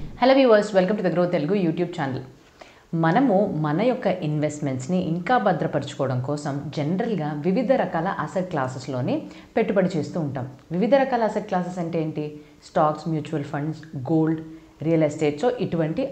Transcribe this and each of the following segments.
Hello viewers, welcome to the grow Telugu YouTube channel. మనము మన యొక్క ఇన్వెస్ట్మెంట్స్ని ఇంకా భద్రపరచుకోవడం కోసం జనరల్గా వివిధ రకాల అసెట్ క్లాసెస్లోని పెట్టుబడి చేస్తూ ఉంటాం. వివిధ రకాల అసెట్ క్లాసెస్ అంటే ఏంటి? Stocks, mutual funds, gold, real estate. So ఇటువంటి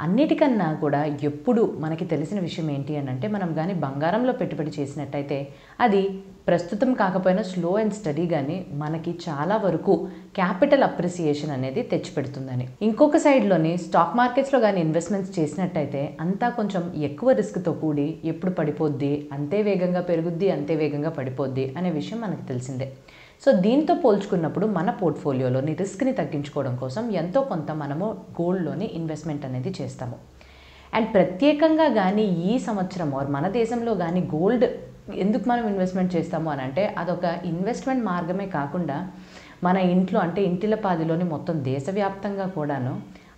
అన్నిటికన్నా కూడా ఎప్పుడు మనకి తెలిసిన విషయం ఏంటి అని అంటే, మనం కానీ బంగారంలో పెట్టుబడి చేసినట్టయితే అది ప్రస్తుతం కాకపోయినా స్లో అండ్ స్టడీ కానీ మనకి చాలా వరకు క్యాపిటల్ అప్రిసియేషన్ అనేది తెచ్చిపెడుతుందని. ఇంకొక సైడ్లోని స్టాక్ మార్కెట్స్లో కానీ ఇన్వెస్ట్మెంట్స్ చేసినట్టయితే అంతా కొంచెం ఎక్కువ రిస్క్తో కూడి ఎప్పుడు పడిపోద్ది, అంతే వేగంగా పెరుగుద్ది, అంతే వేగంగా పడిపోద్ది అనే విషయం మనకు తెలిసిందే. సో దీంతో పోల్చుకున్నప్పుడు మన పోర్ట్ఫోలియోలోని రిస్క్ని తగ్గించుకోవడం కోసం ఎంతో కొంత మనము గోల్డ్లోని ఇన్వెస్ట్మెంట్ అనేది చేస్తాము. అండ్ ప్రత్యేకంగా కానీ ఈ సంవత్సరం మన దేశంలో కానీ గోల్డ్ ఎందుకు మనం ఇన్వెస్ట్మెంట్ చేస్తాము అని అంటే, అదొక ఇన్వెస్ట్మెంట్ మార్గమే కాకుండా మన ఇంట్లో అంటే ఇంటిలపాదిలోని మొత్తం దేశవ్యాప్తంగా కూడాను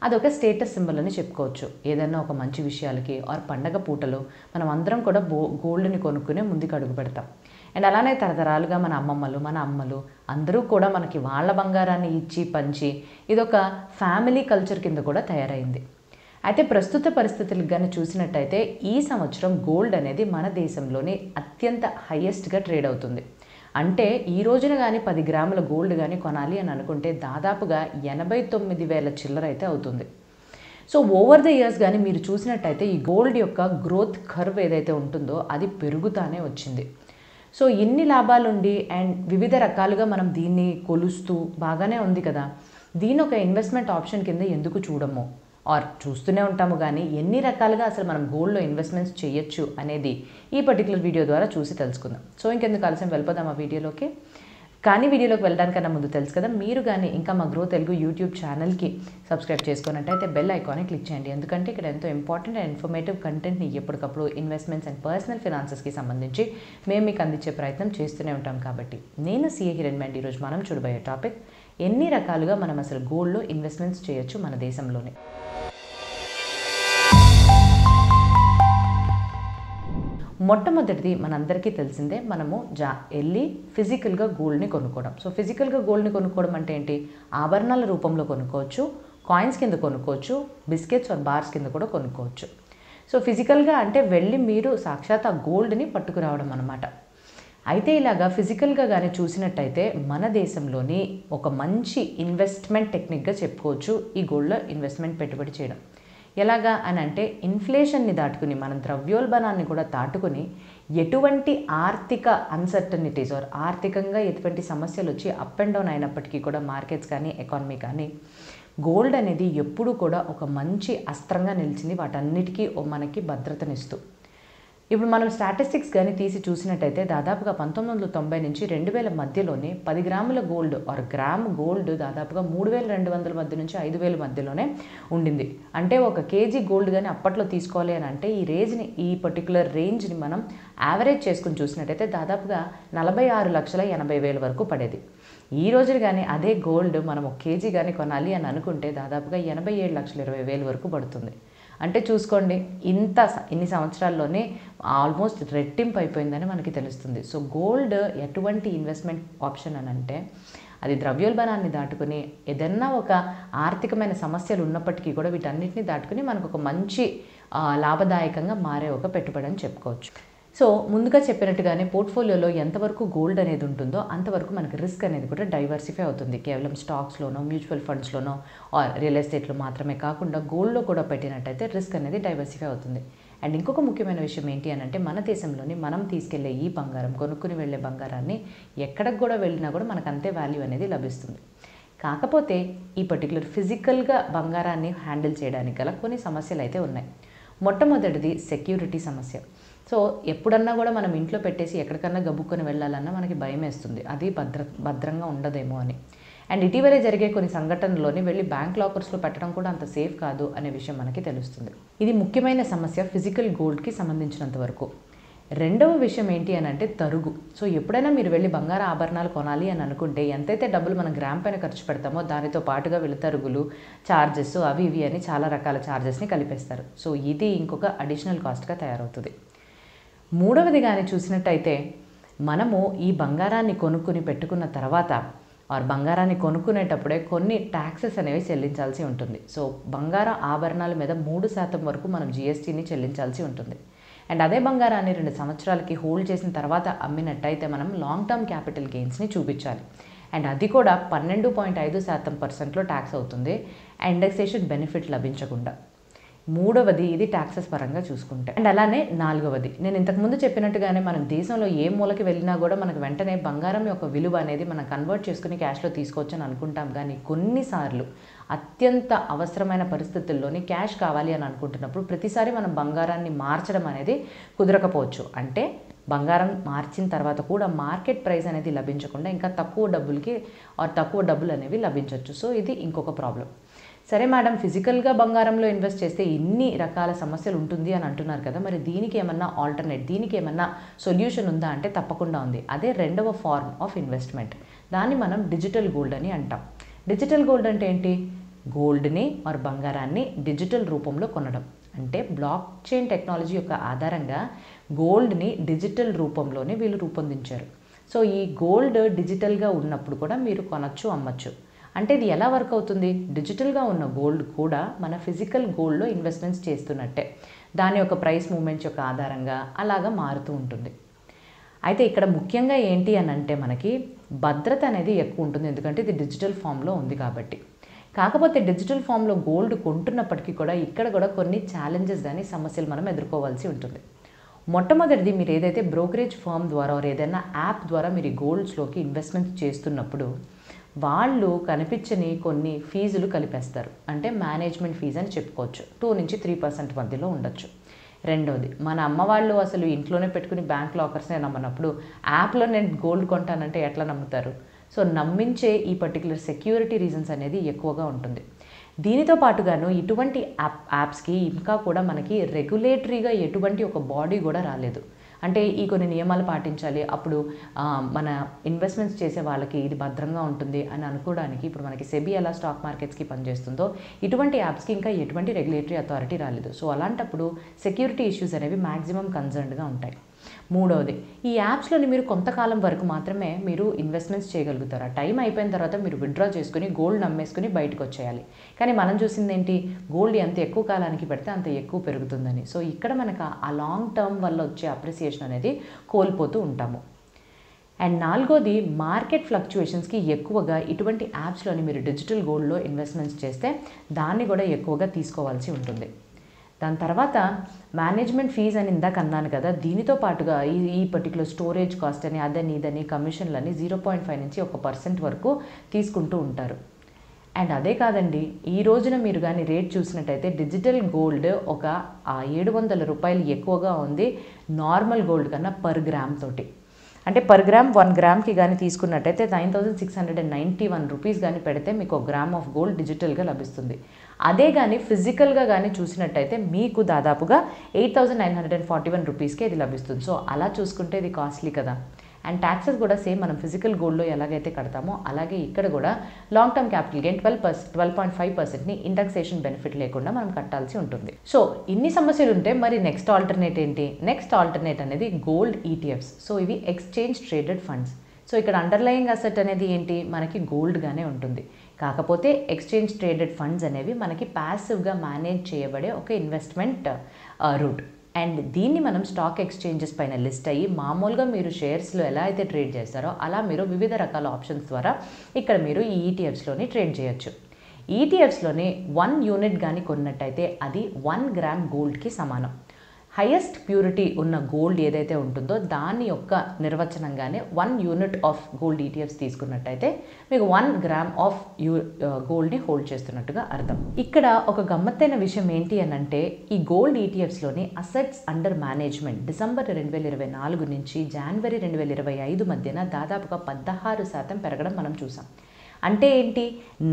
అదొక స్టేటస్ సింబల్ అని చెప్పుకోవచ్చు. ఏదైనా ఒక మంచి విషయాలకి ఆర్ పండగ పూటలో మనం అందరం కూడా గోల్డ్ని కొనుక్కునే ముందుకు అడుగు పెడతాం. అండ్ అలానే తరతరాలుగా మన అమ్మలు అందరూ కూడా మనకి వాళ్ళ బంగారాన్ని ఇచ్చి పంచి ఇదొక ఫ్యామిలీ కల్చర్ కింద కూడా తయారైంది. అయితే ప్రస్తుత పరిస్థితులకు కానీ చూసినట్టయితే ఈ సంవత్సరం గోల్డ్ అనేది మన దేశంలోనే అత్యంత హైయెస్ట్గా ట్రేడ్ అవుతుంది. అంటే ఈ రోజున కానీ 10 గ్రాముల గోల్డ్ కానీ కొనాలి అని అనుకుంటే దాదాపుగా 89,000 చిల్లర అయితే అవుతుంది. సో ఓవర్ ద ఇయర్స్ కానీ మీరు చూసినట్టయితే ఈ గోల్డ్ యొక్క గ్రోత్ కర్వ్ ఏదైతే ఉంటుందో అది పెరుగుతానే వచ్చింది. సో ఇన్ని లాభాలుండి అండ్ వివిధ రకాలుగా మనం దీన్ని కొలుస్తూ బాగానే ఉంది కదా, దీని ఒక ఇన్వెస్ట్మెంట్ ఆప్షన్ కింద ఎందుకు చూడము ఆర్ చూస్తూనే ఉంటాము. కానీ ఎన్ని రకాలుగా అసలు మనం గోల్డ్లో ఇన్వెస్ట్మెంట్స్ చేయొచ్చు అనేది ఈ పర్టికులర్ వీడియో ద్వారా చూసి తెలుసుకుందాం. సో ఇంకెందుకు ఆలస్యం, వెళ్ళిపోదాం ఆ వీడియోలోకి. కానీ వీడియోలోకి వెళ్ళడానికన్నా ముందు తెలుసు కదా, మీరు కానీ ఇంకా మా గ్రో తెలుగు యూట్యూబ్ ఛానల్కి సబ్స్క్రైబ్ చేసుకున్నట్టయితే బెల్ ఐకాన్ని క్లిక్ చేయండి. ఎందుకంటే ఇక్కడ ఎంతో ఇంపార్టెంట్ అండ్ ఇన్ఫర్మేటివ్ కంటెంట్ని ఎప్పటికప్పుడు ఇన్వెస్ట్మెంట్స్ అండ్ పర్సనల్ ఫినాన్సెస్కి సంబంధించి మేము మీకు అందించే ప్రయత్నం చేస్తూనే ఉంటాం. కాబట్టి నేను సిఏ హిరణ్మేండి. ఈరోజు మనం చూడబోయే టాపిక్, ఎన్ని రకాలుగా మనం అసలు గోల్డ్లో ఇన్వెస్ట్మెంట్స్ చేయొచ్చు మన దేశంలోనే. మొట్టమొదటిది మనందరికీ తెలిసిందే, మనము వెళ్ళి ఫిజికల్గా గోల్డ్ని కొనుక్కోవడం. సో ఫిజికల్గా గోల్డ్ని కొనుక్కోవడం అంటే ఏంటి? ఆభరణాల రూపంలో కొనుక్కోవచ్చు, కాయిన్స్ కింద కొనుక్కోవచ్చు, బిస్కెట్స్ ఆర్ బార్స్ కింద కూడా కొనుక్కోవచ్చు. సో ఫిజికల్గా అంటే వెళ్ళి మీరు సాక్షాత్ ఆ గోల్డ్ని పట్టుకురావడం అన్నమాట. అయితే ఇలాగా ఫిజికల్గా కానీ చూసినట్టయితే మన దేశంలోని ఒక మంచి ఇన్వెస్ట్మెంట్ టెక్నిక్గా చెప్పుకోవచ్చు ఈ గోల్డ్లో ఇన్వెస్ట్మెంట్ పెట్టుబడి చేయడం. ఎలాగా అని అంటే, ఇన్ఫ్లేషన్ని దాటుకుని మనం ద్రవ్యోల్బణాన్ని కూడా దాటుకుని ఎటువంటి ఆర్థిక అన్సర్టనిటీస్ ఆర్ ఆర్థికంగా ఎటువంటి సమస్యలు వచ్చి అప్ అండ్ డౌన్ అయినప్పటికీ కూడా మార్కెట్స్ కానీ ఎకానమీ కానీ గోల్డ్ అనేది ఎప్పుడూ కూడా ఒక మంచి అస్త్రంగా నిలిచింది, వాటన్నిటికీ మనకి భద్రతనిస్తూ. ఇప్పుడు మనం స్టాటిస్టిక్స్ కానీ తీసి చూసినట్టయితే దాదాపుగా 1990 నుంచి 2000 మధ్యలోనే 10 గ్రాముల గోల్డ్ ఆర్ గ్రామ్ గోల్డ్ దాదాపుగా 3,200 మధ్య నుంచి 5,000 మధ్యలోనే ఉండింది. అంటే ఒక కేజీ గోల్డ్ కానీ అప్పట్లో తీసుకోవాలి అని అంటే ఈ పర్టికులర్ రేంజ్ని మనం యావరేజ్ చేసుకుని చూసినట్టయితే దాదాపుగా 46,80,000 వరకు పడేది. ఈ రోజున కానీ అదే గోల్డ్ మనం 1 కేజీ కానీ కొనాలి అని అనుకుంటే దాదాపుగా 87,20,000 వరకు పడుతుంది. అంటే చూసుకోండి, ఇన్ని సంవత్సరాల్లోనే ఆల్మోస్ట్ రెట్టింపు అయిపోయిందని మనకి తెలుస్తుంది. సో గోల్డ్ ఎటువంటి ఇన్వెస్ట్మెంట్ ఆప్షన్ అని అంటే, అది ద్రవ్యోల్బణాన్ని దాటుకుని ఏదన్నా ఒక ఆర్థికమైన సమస్యలు ఉన్నప్పటికీ కూడా వీటన్నిటిని దాటుకుని మనకు ఒక మంచి లాభదాయకంగా మారే ఒక పెట్టుబడి అని చెప్పుకోవచ్చు. సో ముందుగా చెప్పినట్టుగానే పోర్ట్ఫోలియోలో ఎంతవరకు గోల్డ్ అనేది ఉంటుందో అంతవరకు మనకి రిస్క్ అనేది కూడా డైవర్సిఫై అవుతుంది. కేవలం స్టాక్స్లోనో, మ్యూచువల్ ఫండ్స్లోనో ఆర్ రియల్ ఎస్టేట్లో మాత్రమే కాకుండా గోల్డ్లో కూడా పెట్టినట్టయితే రిస్క్ అనేది డైవర్సిఫై అవుతుంది. అండ్ ఇంకొక ముఖ్యమైన విషయం ఏంటి అని అంటే, మన దేశంలోని మనం తీసుకెళ్లే ఈ బంగారం, కొనుక్కుని వెళ్ళే బంగారాన్ని ఎక్కడికి కూడా వెళ్ళినా కూడా మనకు అంతే వాల్యూ అనేది లభిస్తుంది. కాకపోతే ఈ పర్టికులర్ ఫిజికల్గా బంగారాన్ని హ్యాండిల్ చేయడానికి గల కొన్ని సమస్యలు అయితే ఉన్నాయి. మొట్టమొదటిది సెక్యూరిటీ సమస్య. సో ఎప్పుడన్నా కూడా మనం ఇంట్లో పెట్టేసి ఎక్కడికన్నా గబుక్కొని వెళ్ళాలన్నా మనకి భయం వేస్తుంది, అది భద్రంగా ఉండదేమో అని. అండ్ ఇటీవలే జరిగే కొన్ని సంఘటనలోని వెళ్ళి బ్యాంక్ లాకర్స్లో పెట్టడం కూడా అంత సేఫ్ కాదు అనే విషయం మనకి తెలుస్తుంది. ఇది ముఖ్యమైన సమస్య ఫిజికల్ గోల్డ్కి సంబంధించినంత వరకు. రెండవ విషయం ఏంటి అని అంటే తరుగు. సో ఎప్పుడైనా మీరు వెళ్ళి బంగారు ఆభరణాలు కొనాలి అని అనుకుంటే ఎంతైతే డబ్బులు మనం గ్రామ్ పైన ఖర్చు పెడతామో దానితో పాటుగా వెలుతరుగులు, ఛార్జెస్, అవి ఇవి అని చాలా రకాల ఛార్జెస్ని కలిపేస్తారు. సో ఇది ఇంకొక అడిషనల్ కాస్ట్గా తయారవుతుంది. మూడవది కానీ చూసినట్టయితే, మనము ఈ బంగారాన్ని కొనుక్కుని పెట్టుకున్న తర్వాత ఆర్ బంగారాన్ని కొనుక్కునేటప్పుడే కొన్ని ట్యాక్సెస్ అనేవి చెల్లించాల్సి ఉంటుంది. సో బంగార ఆభరణాల మీద 3% వరకు మనం జిఎస్టీని చెల్లించాల్సి ఉంటుంది. అండ్ అదే బంగారాన్ని 2 సంవత్సరాలకి హోల్డ్ చేసిన తర్వాత అమ్మినట్టయితే మనం లాంగ్ టర్మ్ క్యాపిటల్ గెయిన్స్ని చూపించాలి. అండ్ అది కూడా 12.5% ట్యాక్స్ అవుతుంది, ఇండెక్సేషన్ బెనిఫిట్ లభించకుండా. మూడవది ఇది ట్యాక్సెస్ పరంగా చూసుకుంటే. అండ్ అలానే నాలుగవది, నేను ఇంతకుముందు చెప్పినట్టుగానే మనం దేశంలో ఏ మూలకి వెళ్ళినా కూడా మనకు వెంటనే బంగారం యొక్క విలువ అనేది మనం కన్వర్ట్ చేసుకుని క్యాష్లో తీసుకోవచ్చు అని అనుకుంటాం. కానీ కొన్నిసార్లు అత్యంత అవసరమైన పరిస్థితుల్లోని క్యాష్ కావాలి అని అనుకుంటున్నప్పుడు ప్రతిసారి మనం బంగారాన్ని మార్చడం అనేది కుదరకపోవచ్చు. అంటే బంగారం మార్చిన తర్వాత కూడా మార్కెట్ ప్రైస్ అనేది లభించకుండా ఇంకా తక్కువ డబ్బులు అనేవి లభించవచ్చు. సో ఇది ఇంకొక ప్రాబ్లం. సరే మేడం, ఫిజికల్గా బంగారంలో ఇన్వెస్ట్ చేస్తే ఇన్ని రకాల సమస్యలు ఉంటుంది అని అంటున్నారు కదా, మరి దీనికి ఏమన్నా ఆల్టర్నేట్, దీనికి ఏమన్నా సొల్యూషన్ ఉందా అంటే తప్పకుండా ఉంది. అదే రెండవ ఫార్మ్ ఆఫ్ ఇన్వెస్ట్మెంట్. దాన్ని మనం డిజిటల్ గోల్డ్ అని అంటాం. డిజిటల్ గోల్డ్ అంటే ఏంటి? గోల్డ్ని ఆర్ బంగారాన్ని డిజిటల్ రూపంలో కొనడం. అంటే బ్లాక్ చైన్ టెక్నాలజీ యొక్క ఆధారంగా గోల్డ్ని డిజిటల్ రూపంలోనే వీళ్ళు రూపొందించారు. సో ఈ గోల్డ్ డిజిటల్గా ఉన్నప్పుడు కూడా మీరు కొనచ్చు, అమ్మచ్చు. అంటే ఇది ఎలా వర్క్ అవుతుంది? డిజిటల్గా ఉన్న గోల్డ్ కూడా మన ఫిజికల్ గోల్డ్లో ఇన్వెస్ట్మెంట్స్ చేస్తున్నట్టే. దాని యొక్క ప్రైస్ మూమెంట్స్ యొక్క ఆధారంగా అలాగా మారుతూ ఉంటుంది. అయితే ఇక్కడ ముఖ్యంగా ఏంటి అని అంటే మనకి భద్రత అనేది ఎక్కువ ఉంటుంది, ఎందుకంటే ఇది డిజిటల్ ఫామ్లో ఉంది కాబట్టి. కాకపోతే డిజిటల్ ఫామ్లో గోల్డ్ కొంటున్నప్పటికీ కూడా ఇక్కడ కూడా కొన్ని ఛాలెంజెస్ కానీ సమస్యలు మనం ఎదుర్కోవాల్సి ఉంటుంది. మొట్టమొదటిది, మీరు ఏదైతే బ్రోకరేజ్ ఫర్మ్ ద్వారా ఏదైనా యాప్ ద్వారా మీరు గోల్డ్స్లోకి ఇన్వెస్ట్మెంట్ చేస్తున్నప్పుడు వాళ్ళు కనిపించని కొన్ని ఫీజులు కలిపేస్తారు. అంటే మేనేజ్మెంట్ ఫీజు అని చెప్పుకోవచ్చు. 2-3% మధ్యలో ఉండొచ్చు. రెండోది, మన అమ్మ వాళ్ళు అసలు ఇంట్లోనే పెట్టుకుని బ్యాంక్ లాకర్స్నే నమ్మనప్పుడు యాప్లో నేను గోల్డ్ కొంటానంటే ఎట్లా నమ్ముతారు? సో నమ్మించే ఈ పర్టికులర్ సెక్యూరిటీ రీజన్స్ అనేది ఎక్కువగా ఉంటుంది. దీనితో పాటుగాను ఇటువంటి యాప్స్కి ఇంకా కూడా మనకి రెగ్యులేటరీగా ఎటువంటి ఒక బాడీ కూడా రాలేదు. అంటే ఈ కొన్ని నియమాలు పాటించాలి, అప్పుడు మన ఇన్వెస్ట్మెంట్స్ చేసే వాళ్ళకి ఇది భద్రంగా ఉంటుంది అని అనుకోవడానికి ఇప్పుడు మనకి సెబీ ఎలా స్టాక్ మార్కెట్స్కి పనిచేస్తుందో ఇటువంటి యాప్స్కి ఇంకా ఎటువంటి రెగ్యులేటరీ అథారిటీ రాలేదు. సో అలాంటప్పుడు సెక్యూరిటీ ఇష్యూస్ అనేవి మ్యాక్సిమం కన్సర్న్డ్గా ఉంటాయి. మూడవది, ఈ యాప్స్లోని మీరు కొంతకాలం వరకు మాత్రమే మీరు ఇన్వెస్ట్మెంట్స్ చేయగలుగుతారు. ఆ టైం అయిపోయిన తర్వాత మీరు విత్డ్రా చేసుకుని గోల్డ్ నమ్మేసుకుని బయటకు వచ్చేయాలి. కానీ మనం చూసింది ఏంటి? గోల్డ్ ఎంత ఎక్కువ కాలానికి పెడితే అంత ఎక్కువ పెరుగుతుందని. సో ఇక్కడ మనకు ఆ లాంగ్ టర్మ్ వల్ల వచ్చే అప్రిసియేషన్ అనేది కోల్పోతూ ఉంటాము. అండ్ నాలుగోది, మార్కెట్ ఫ్లక్చుయేషన్స్కి ఎక్కువగా ఇటువంటి యాప్స్లోని మీరు డిజిటల్ గోల్డ్లో ఇన్వెస్ట్మెంట్స్ చేస్తే దాన్ని కూడా ఎక్కువగా తీసుకోవాల్సి ఉంటుంది. దాని తర్వాత మేనేజ్మెంట్ ఫీజ్ అని ఇందాక అన్నాను కదా, దీనితో పాటుగా ఈ పర్టికులర్ స్టోరేజ్ కాస్ట్ అని అదని ఇదని కమిషన్లని 0.5 నుంచి 1% వరకు తీసుకుంటూ ఉంటారు. అండ్ అదే కాదండి, ఈ రోజున మీరు కానీ రేట్ చూసినట్టయితే డిజిటల్ గోల్డ్ ఒక 700 రూపాయలు ఎక్కువగా ఉంది నార్మల్ గోల్డ్ కన్నా పర్ గ్రామ్ తోటి. అంటే పర్ గ్రామ్ 1 గ్రామ్కి కానీ తీసుకున్నట్టయితే 9691 రూపీస్ కానీ పెడితే మీకు 1 గ్రామ్ ఆఫ్ గోల్డ్ డిజిటల్గా లభిస్తుంది. అదే కానీ ఫిజికల్గా కానీ చూసినట్టయితే మీకు దాదాపుగా 8941 రూపీస్కే ఇది లభిస్తుంది. సో అలా చూసుకుంటే ఇది కాస్ట్లీ కదా. అండ్ ట్యాక్సెస్ కూడా సేమ్ మనం ఫిజికల్ గోల్డ్లో ఎలాగైతే కడతామో అలాగే ఇక్కడ కూడా లాంగ్ టర్మ్ క్యాపిటల్ గెయిన్ 12.5%ని ఇండెక్సేషన్ బెనిఫిట్ లేకుండా మనం కట్టాల్సి ఉంటుంది. సో ఇన్ని సమస్యలు ఉంటే మరి నెక్స్ట్ ఆల్టర్నేట్ ఏంటి? నెక్స్ట్ ఆల్టర్నేట్ అనేది గోల్డ్ ఈటీఎఫ్స్. సో ఇవి ఎక్స్చేంజ్ ట్రేడెడ్ ఫండ్స్. సో ఇక్కడ అండర్లయింగ్ అసెట్ అనేది ఏంటి? మనకి గోల్డ్గానే ఉంటుంది. కాకపోతే ఎక్స్చేంజ్ ట్రేడెడ్ ఫండ్స్ అనేవి మనకి ప్యాసివ్గా మేనేజ్ చేయబడే ఒక ఇన్వెస్ట్మెంట్ రూట్. అండ్ దీన్ని మనం స్టాక్ ఎక్స్చేంజెస్ పైన లిస్ట్ అయ్యి మామూలుగా మీరు షేర్స్లో ఎలా అయితే ట్రేడ్ చేస్తారో అలా మీరు వివిధ రకాల ఆప్షన్స్ ద్వారా ఇక్కడ మీరు ఈ ఈటీఎఫ్స్లోని ట్రేడ్ చేయొచ్చు. ఈటీఎఫ్స్లోని 1 యూనిట్ కానీ కొన్నట్టయితే అది 1 గ్రామ్ గోల్డ్కి సమానం. హైయెస్ట్ ప్యూరిటీ ఉన్న గోల్డ్ ఏదైతే ఉంటుందో దాని యొక్క నిర్వచనంగానే 1 యూనిట్ ఆఫ్ గోల్డ్ ఈటీఎఫ్స్ తీసుకున్నట్టయితే మీకు 1 గ్రామ్ ఆఫ్ గోల్డ్ని హోల్డ్ చేస్తున్నట్టుగా అర్థం. ఇక్కడ ఒక గమ్మత్తైన విషయం ఏంటి అని అంటే ఈ గోల్డ్ ఈటీఎఫ్స్లోని అసెట్స్ అండర్ మేనేజ్మెంట్ డిసెంబర్ 2024 నుంచి జనవరి 2025 మధ్యన దాదాపుగా 16% పెరగడం మనం చూసాం. అంటే ఏంటి?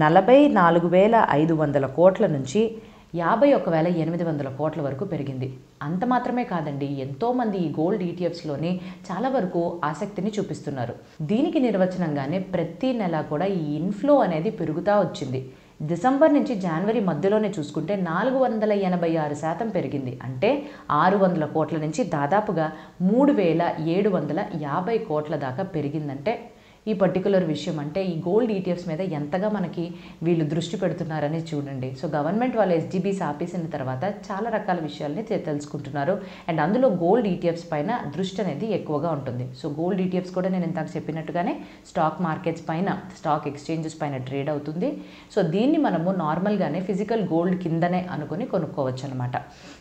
44,500 కోట్ల నుంచి 51,800 కోట్ల వరకు పెరిగింది. అంత మాత్రమే కాదండి, ఎంతోమంది ఈ గోల్డ్ ఈటీఎఫ్స్లోని చాలా వరకు ఆసక్తిని చూపిస్తున్నారు. దీనికి నిర్వచనంగానే ప్రతి నెల కూడా ఈ ఇన్ఫ్లో అనేది పెరుగుతూ వచ్చింది. డిసెంబర్ నుంచి జనవరి మధ్యలోనే చూసుకుంటే 486% పెరిగింది. అంటే 600 కోట్ల నుంచి దాదాపుగా 3,750 కోట్ల దాకా పెరిగిందంటే ఈ పర్టికులర్ విషయం అంటే ఈ గోల్డ్ ఈటీఎఫ్స్ మీద ఎంతగా మనకి వీళ్ళు దృష్టి పెడుతున్నారని చూడండి. సో గవర్నమెంట్ వాళ్ళు ఎస్జీబీస్ ఆపేసిన తర్వాత చాలా రకాల విషయాల్ని తెలుసుకుంటున్నారు. అండ్ అందులో గోల్డ్ ఈటీఎఫ్స్ పైన దృష్టి అనేది ఎక్కువగా ఉంటుంది. సో గోల్డ్ ఈటీఎఫ్స్ కూడా నేను ఇంతకు చెప్పినట్టుగానే స్టాక్ మార్కెట్స్ పైన, స్టాక్ ఎక్స్చేంజెస్ పైన ట్రేడ్ అవుతుంది. సో దీన్ని మనము నార్మల్గానే ఫిజికల్ గోల్డ్ కిందనే అనుకుని కొనుక్కోవచ్చు అనమాట.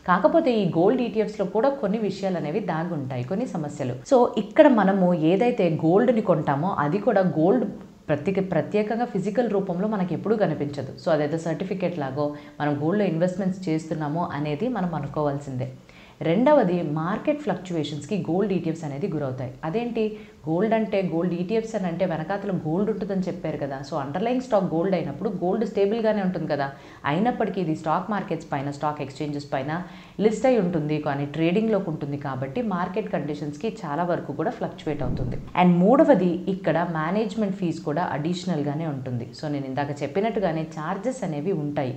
కాకపోతే ఈ గోల్డ్ ఈటీఎఫ్స్లో కూడా కొన్ని విషయాలు అనేవి దాగి ఉంటాయి, కొన్ని సమస్యలు. సో ఇక్కడ మనము ఏదైతే గోల్డ్ని కొంటామో అది కూడా గోల్డ్ ప్రత్యేకంగా ఫిజికల్ రూపంలో మనకి ఎప్పుడూ కనిపించదు. సో అదైతే సర్టిఫికేట్ లాగో మనం గోల్డ్లో ఇన్వెస్ట్మెంట్స్ చేస్తున్నామో అనేది మనం అనుకోవాల్సిందే. రెండవది, మార్కెట్ ఫ్లక్చువేషన్స్కి గోల్డ్ ఈటీఎఫ్స్ అనేది గురవుతాయి. అదేంటి గోల్డ్ అంటే, గోల్డ్ ఈటీఎఫ్స్ అని అంటే వెనకాతలో గోల్డ్ ఉంటుందని చెప్పారు కదా. సో అండర్లైన్ స్టాక్ గోల్డ్ అయినప్పుడు గోల్డ్ స్టేబుల్గానే ఉంటుంది కదా. అయినప్పటికీ ఇది స్టాక్ మార్కెట్స్ పైన, స్టాక్ ఎక్స్చేంజెస్ పైన లిస్ట్ అయి ఉంటుంది, కానీ ట్రేడింగ్లోకి ఉంటుంది కాబట్టి మార్కెట్ కండిషన్స్కి చాలా వరకు కూడా ఫ్లక్చువేట్ అవుతుంది. అండ్ మూడవది, ఇక్కడ మేనేజ్మెంట్ ఫీజ్ కూడా అడిషనల్గానే ఉంటుంది. సో నేను ఇందాక చెప్పినట్టుగానే ఛార్జెస్ అనేవి ఉంటాయి.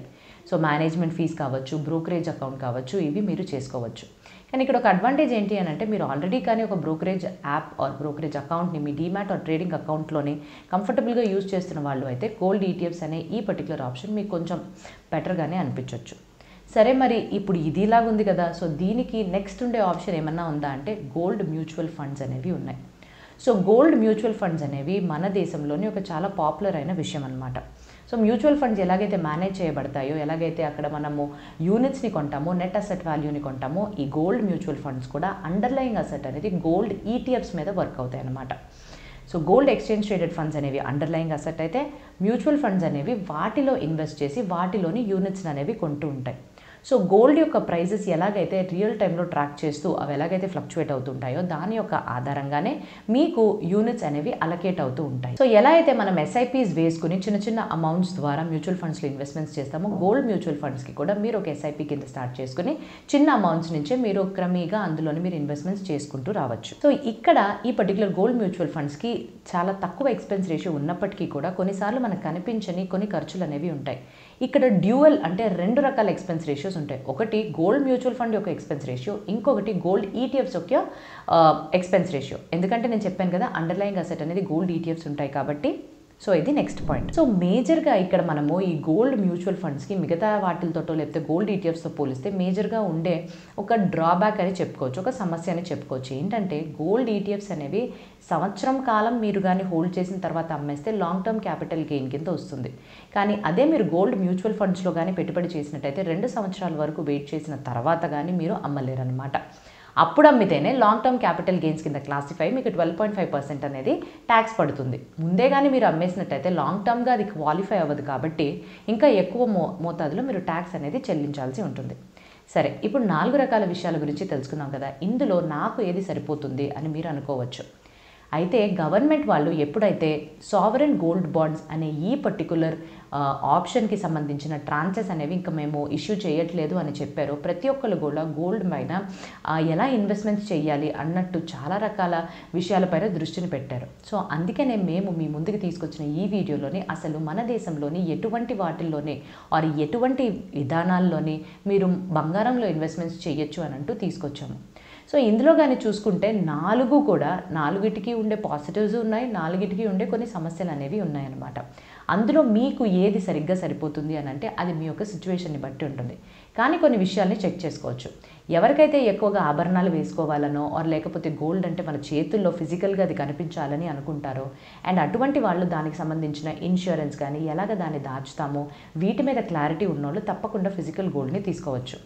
సో మేనేజ్మెంట్ ఫీజ్ కావచ్చు, బ్రోకరేజ్ అకౌంట్ కావచ్చు, ఇవి మీరు చేసుకోవచ్చు. కానీ ఇక్కడ ఒక అడ్వాంటేజ్ ఏంటి అని అంటే, మీరు ఆల్రెడీ కానీ ఒక బ్రోకరేజ్ యాప్ ఆర్ బ్రోకరేజ్ అకౌంట్ని మీ డీమ్యాట్ ఆర్ ట్రేడింగ్ అకౌంట్లోని కంఫర్టబుల్గా యూజ్ చేస్తున్న వాళ్ళు అయితే గోల్డ్ ఈటీఎఫ్స్ అనే ఈ పర్టికులర్ ఆప్షన్ మీకు కొంచెం బెటర్గానే అనిపించవచ్చు. సరే, మరి ఇప్పుడు ఇది ఇలాగుంది కదా. సో దీనికి నెక్స్ట్ ఉండే ఆప్షన్ ఏమన్నా ఉందా అంటే గోల్డ్ మ్యూచువల్ ఫండ్స్ అనేవి ఉన్నాయి. సో గోల్డ్ మ్యూచువల్ ఫండ్స్ అనేవి మన దేశంలోని ఒక చాలా పాపులర్ అయిన విషయం అనమాట. సో మ్యూచువల్ ఫండ్స్ ఎలాగైతే మేనేజ్ చేయబడతాయో, ఎలాగైతే అక్కడ మనము యూనిట్స్ని కొంటామో, నెట్ అసెట్ వాల్యూని కొంటామో, ఈ గోల్డ్ మ్యూచువల్ ఫండ్స్ కూడా అండర్లయింగ్ అసెట్ అనేది గోల్డ్ ఈటీఎఫ్స్ మీద వర్క్ అవుతాయి అన్నమాట. So gold exchange traded funds అనేవి అండర్లయింగ్ అసెట్ అయితే, మ్యూచువల్ ఫండ్స్ అనేవి వాటిలో ఇన్వెస్ట్ చేసి వాటిలోని యూనిట్స్ అనేవి కొంటూ ఉంటాయి. సో గోల్డ్ యొక్క ప్రైజెస్ ఎలాగైతే రియల్ టైంలో ట్రాక్ చేస్తూ అవి ఎలాగైతే ఫ్లక్చువేట్ అవుతుంటాయో దాని యొక్క ఆధారంగానే మీకు యూనిట్స్ అనేవి అలకేట్ అవుతూ ఉంటాయి. సో ఎలా అయితే మనం ఎస్ఐపీస్ వేసుకుని చిన్న చిన్న అమౌంట్స్ ద్వారా మ్యూచువల్ ఫండ్స్లో ఇన్వెస్ట్మెంట్స్ చేస్తామో, గోల్డ్ మ్యూచువల్ ఫండ్స్కి కూడా మీరు ఒక ఎస్ఐపీ కింద స్టార్ట్ చేసుకుని చిన్న అమౌంట్స్ నుంచే మీరు క్రమీగా అందులోని మీరు ఇన్వెస్ట్మెంట్స్ చేసుకుంటూ రావచ్చు. సో ఇక్కడ ఈ పర్టికులర్ గోల్డ్ మ్యూచువల్ ఫండ్స్కి చాలా తక్కువ ఎక్స్పెన్స్ రేషియో ఉన్నప్పటికీ కూడా కొన్నిసార్లు మనకు కనిపించని కొన్ని ఖర్చులు అనేవి ఉంటాయి. ఇక్కడ డ్యూయల్ అంటే రెండు రకాల ఎక్స్పెన్స్ రేషియోస్ ఉంటాయి. ఒకటి గోల్డ్ మ్యూచువల్ ఫండ్ యొక్క ఎక్స్పెన్స్ రేషియో, ఇంకొకటి గోల్డ్ ఈటీఎఫ్స్ యొక్క ఎక్స్పెన్స్ రేషియో. ఎందుకంటే నేను చెప్పాను కదా అండర్లయింగ్ అసెట్ అనేది గోల్డ్ ఈటీఎఫ్స్ ఉంటాయి కాబట్టి. సో ఇది నెక్స్ట్ పాయింట్. సో మేజర్గా ఇక్కడ మనము ఈ గోల్డ్ మ్యూచువల్ ఫండ్స్కి మిగతా వాటిలతో లేకపోతే గోల్డ్ ఈటీఎఫ్స్తో పోలిస్తే మేజర్గా ఉండే ఒక డ్రాబ్యాక్ అని చెప్పుకోవచ్చు, ఒక సమస్య అని చెప్పుకోవచ్చు. ఏంటంటే గోల్డ్ ఈటీఎఫ్స్ అనేవి సంవత్సరం కాలం మీరు కానీ హోల్డ్ చేసిన తర్వాత అమ్మేస్తే లాంగ్ టర్మ్ క్యాపిటల్ గెయిన్ కింద వస్తుంది. కానీ అదే మీరు గోల్డ్ మ్యూచువల్ ఫండ్స్లో కానీ పెట్టుబడి చేసినట్టయితే 2 సంవత్సరాల వరకు వెయిట్ చేసిన తర్వాత కానీ మీరు అమ్మలేరు అనమాట. అప్పుడు అమ్మితేనే లాంగ్ టర్మ్ క్యాపిటల్ గెయిన్స్ కింద క్లాసిఫై మీకు 12.5% అనేది ట్యాక్స్ పడుతుంది. ముందే కానీ మీరు అమ్మేసినట్టయితే లాంగ్ టర్మ్గా అది క్వాలిఫై అవ్వదు కాబట్టి ఇంకా ఎక్కువ మోతాదులో మీరు ట్యాక్స్ అనేది చెల్లించాల్సి ఉంటుంది. సరే, ఇప్పుడు 4 రకాల విషయాల గురించి తెలుసుకున్నాం కదా. ఇందులో నాకు ఏది సరిపోతుంది అని మీరు అనుకోవచ్చు. అయితే గవర్నమెంట్ వాళ్ళు ఎప్పుడైతే సావరెన్ గోల్డ్ బాండ్స్ అనే ఈ పర్టికులర్ ఆప్షన్కి సంబంధించిన ట్రాన్సెస్ అనేవి ఇంకా మేము ఇష్యూ చేయట్లేదు అని చెప్పారో, ప్రతి ఒక్కరు కూడా గోల్డ్ పైన ఎలా ఇన్వెస్ట్మెంట్స్ చేయాలి అన్నట్టు చాలా రకాల విషయాలపైన దృష్టిని పెట్టారు. సో అందుకనే మేము మీ ముందుకు తీసుకొచ్చిన ఈ వీడియోలోని అసలు మన దేశంలోని ఎటువంటి వాటిల్లోనే ఆర్ ఎటువంటి విధానాల్లోని మీరు బంగారంలో ఇన్వెస్ట్మెంట్స్ చేయొచ్చు అని అంటూ తీసుకొచ్చాము. సో ఇందులో కానీ చూసుకుంటే 4 కూడా 4టికి ఉండే పాజిటివ్స్ ఉన్నాయి, 4టికి ఉండే కొన్ని సమస్యలు అనేవి ఉన్నాయన్నమాట. అందులో మీకు ఏది సరిగ్గా సరిపోతుంది అని అంటే అది మీ యొక్క సిచ్యువేషన్ని బట్టి ఉంటుంది. కానీ కొన్ని విషయాల్ని చెక్ చేసుకోవచ్చు. ఎవరికైతే ఎక్కువగా ఆభరణాలు వేసుకోవాలనో ఆర్ లేకపోతే గోల్డ్ అంటే మన చేతుల్లో ఫిజికల్గా అది కనిపించాలని అనుకుంటారో, అండ్ అటువంటి వాళ్ళు దానికి సంబంధించిన ఇన్సూరెన్స్ కానీ ఎలాగ దాన్ని దాచుతామో వీటి మీద క్లారిటీ ఉన్నోళ్ళు తప్పకుండా ఫిజికల్ గోల్డ్ని తీసుకోవచ్చు.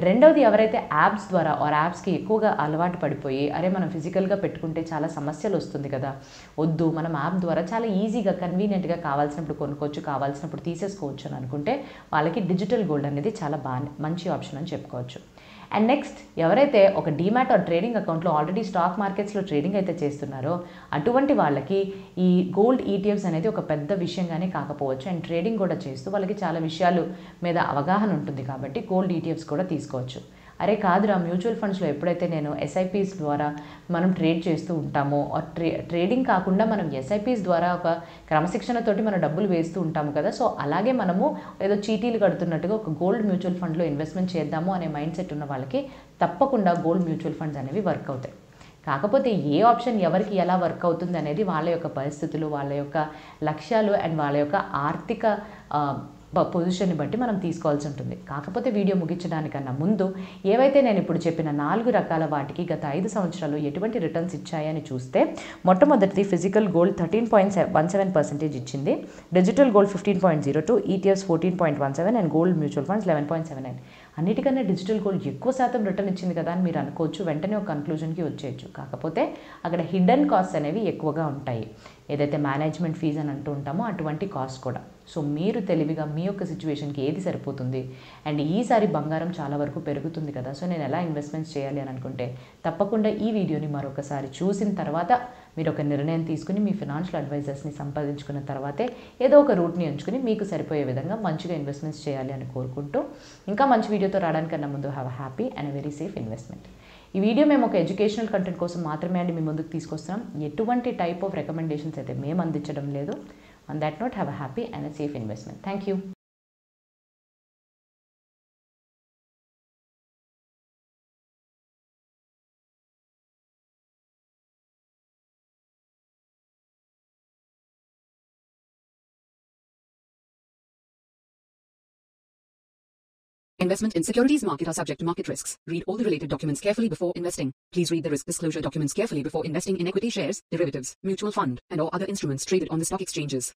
రెండవది, ఎవరైతే యాప్స్ ద్వారా ఆర్ యాప్స్కి ఎక్కువగా అలవాటు పడిపోయి అరే మనం ఫిజికల్గా పెట్టుకుంటే చాలా సమస్యలు వస్తుంది కదా, వద్దు మనం యాప్ ద్వారా చాలా ఈజీగా కన్వీనియంట్గా కావాల్సినప్పుడు కొనుక్కోవచ్చు, కావాల్సినప్పుడు తీసేసుకోవచ్చు అని అనుకుంటే వాళ్ళకి డిజిటల్ గోల్డ్ అనేది చాలా మంచి ఆప్షన్ అని చెప్పుకోవచ్చు. అండ్ నెక్స్ట్, ఎవరైతే ఒక డీమ్యాట్ ఆర్ ట్రేడింగ్ అకౌంట్లో ఆల్రెడీ స్టాక్ మార్కెట్స్లో ట్రేడింగ్ అయితే చేస్తున్నారో అటువంటి వాళ్ళకి ఈ గోల్డ్ ఈటీఎఫ్స్ అనేది ఒక పెద్ద విషయంగానే కాకపోవచ్చు. అండ్ ట్రేడింగ్ కూడా చేస్తూ వాళ్ళకి చాలా విషయాలు మీద అవగాహన ఉంటుంది కాబట్టి గోల్డ్ ఈటీఎఫ్స్ కూడా తీసుకోవచ్చు. అరే కాదురా, మ్యూచువల్ ఫండ్స్లో ఎప్పుడైతే నేను ఎస్ఐపీస్ ద్వారా మనం ట్రేడ్ చేస్తూ ఉంటామో ట్రేడింగ్ కాకుండా మనం ఎస్ఐపీస్ ద్వారా ఒక క్రమశిక్షణతోటి మనం డబ్బులు వేస్తూ ఉంటాము కదా, సో అలాగే మనము ఏదో చీటీలు కడుతున్నట్టుగా ఒక గోల్డ్ మ్యూచువల్ ఫండ్లో ఇన్వెస్ట్మెంట్ చేద్దాము అనే మైండ్ సెట్ ఉన్న వాళ్ళకి తప్పకుండా గోల్డ్ మ్యూచువల్ ఫండ్స్ అనేవి వర్క్ అవుతాయి. కాకపోతే ఏ ఆప్షన్ ఎవరికి ఎలా వర్క్ అవుతుంది అనేది వాళ్ళ యొక్క పరిస్థితులు, వాళ్ళ యొక్క లక్ష్యాలు అండ్ వాళ్ళ యొక్క ఆర్థిక పొజిషన్ని బట్టి మనం తీసుకోవాల్సి ఉంటుంది. కాకపోతే వీడియో ముగించడానికన్నా ముందు ఏవైతే నేను ఇప్పుడు చెప్పిన 4 రకాల వాటికి గత 5 సంవత్సరాలు ఎటువంటి రిటర్న్స్ ఇచ్చాయని చూస్తే, మొట్టమొదటిది ఫిజికల్ గోల్డ్ 13.17% ఇచ్చింది, digital gold 15.02, ETFs 14.17 and gold mutual funds 11.79. అన్నిటికన్నా డిజిటల్ గోల్డ్ ఎక్కువ శాతం రిటర్న్ ఇచ్చింది కదా అని మీరు అనుకోవచ్చు, వెంటనే ఒక కన్క్లూజన్కి వచ్చేయచ్చు. కాకపోతే అక్కడ హిడెన్ కాస్ట్ అనేవి ఎక్కువగా ఉంటాయి. ఏదైతే మేనేజ్మెంట్ ఫీజ్ అని అంటూ ఉంటామో అటువంటి కాస్ట్ కూడా. సో మీరు తెలివిగా మీ యొక్క సిచ్యువేషన్కి ఏది సరిపోతుంది అండ్ ఈసారి బంగారం చాలా వరకు పెరుగుతుంది కదా, సో నేను ఎలా ఇన్వెస్ట్మెంట్స్ చేయాలి అని అనుకుంటే తప్పకుండా ఈ వీడియోని మరొకసారి చూసిన తర్వాత మీరు ఒక నిర్ణయం తీసుకుని మీ ఫినాన్షియల్ అడ్వైజర్స్ని సంపాదించుకున్న తర్వాతే ఏదో ఒక రూట్ని ఎంచుకుని మీకు సరిపోయే విధంగా మంచిగా ఇన్వెస్ట్మెంట్స్ చేయాలి అని కోరుకుంటూ, ఇంకా మంచి వీడియోతో రావడానికన్నా ముందు have a happy and very safe investment. ఈ వీడియో మేము ఒక ఎడ్యుకేషనల్ కంటెంట్ కోసం మాత్రమే అండి మీ ముందుకు తీసుకొస్తున్నాం. ఎటువంటి టైప్ ఆఫ్ రికమెండేషన్స్ అయితే మేము అందించడం లేదు. On that note, have a happy and a safe investment. Thank you. Investment in securities market are subject to market risks. Read all the related documents carefully before investing. Please read the risk disclosure documents carefully before investing in equity shares, derivatives, mutual fund, and or other instruments traded on the stock exchanges.